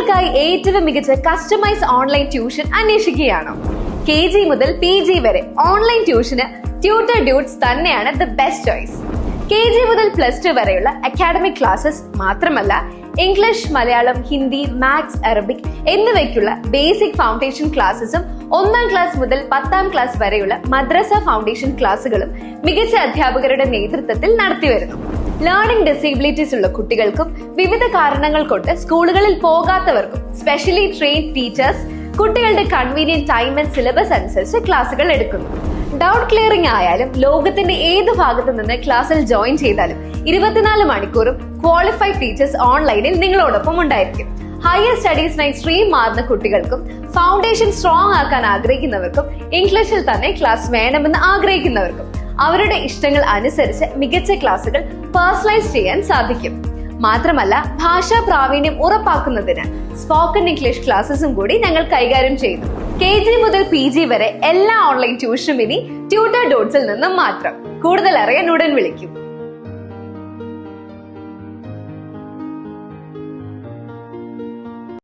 നിങ്ങൾക്കായി ഏറ്റവും മികച്ച കസ്റ്റമൈസ് ഓൺലൈൻ ട്യൂഷൻ അന്വേഷിക്കുകയാണോ? KG മുതൽ PG വരെ ഓൺലൈൻ ട്യൂഷന് ട്യൂട്ടർ ഡ്യൂട്സ് തന്നെയാണ് ദ ബെസ്റ്റ് ചോയ്സ്. KG മുതൽ +2 വരെയുള്ള അക്കാഡമിക് ക്ലാസ്സസ് മാത്രമല്ല, English, Malayalam, Hindi, maths, Arabic എന്നിവയ്ക്കുള്ള ബേസിക് ഫൗണ്ടേഷൻ ക്ലാസ്സസും 1ാം ക്ലാസ് മുതൽ 10ാം ക്ലാസ് വരെയുള്ള മദ്രസ ഫൗണ്ടേഷൻ ക്ലാസ്സുകളും മികച്ച അധ്യാപകരുടെ നേതൃത്വത്തിൽ നടത്തിവരുന്നു. ലേണിംഗ് ഡിസേബിലിറ്റീസ് ഉള്ള കുട്ടികൾക്കും വിവിധ കാരണങ്ങൾ കൊണ്ട് സ്കൂളുകളിൽ പോകാത്തവർക്കും സ്പെഷ്യലി ട്രെയിൻഡ് ടീച്ചേഴ്സ് കുട്ടികളുടെ കൺവീനിയന്റ് ടൈം ആൻഡ് സിലബസ് അനുസരിച്ച് ക്ലാസുകൾ എടുക്കുന്നു. ഡൗട്ട് ക്ലിയറിംഗ് ആയാലും ലോകത്തിന്റെ ഏത് ഭാഗത്തു നിന്ന് ക്ലാസ്സിൽ ജോയിൻ ചെയ്താലും 24 മണിക്കൂറും ക്വാളിഫൈഡ് ടീച്ചേഴ്സ് ഓൺലൈനിൽ നിങ്ങളോടൊപ്പം ഉണ്ടായിരിക്കും. ഹയർ സ്റ്റഡീസിനായി സ്ട്രീം മാറുന്ന കുട്ടികൾക്കും ഫൗണ്ടേഷൻ സ്ട്രോങ് ആക്കാൻ ആഗ്രഹിക്കുന്നവർക്കും ഇംഗ്ലീഷിൽ തന്നെ ക്ലാസ് വേണമെന്ന് ആഗ്രഹിക്കുന്നവർക്കും അവരുടെ ഇഷ്ടങ്ങൾ അനുസരിച്ച് മികച്ച ക്ലാസുകൾ പേഴ്സണലൈസ് ചെയ്യാൻ സാധിക്കും. മാത്രമല്ല, ഭാഷാ പ്രാവീണ്യം ഉറപ്പാക്കുന്നതിന് സ്പോക്കൺ ഇംഗ്ലീഷ് ക്ലാസ്സസും കൂടി ഞങ്ങൾ കൈകാര്യം ചെയ്യുന്നു. KG മുതൽ PG വരെ എല്ലാ ഓൺലൈൻ ട്യൂഷനും ഇനി ട്യൂട്ടർ ഡോട്ട്സിൽ നിന്നും മാത്രം. കൂടുതൽ അറിയാൻ ഉടൻ വിളിക്കും.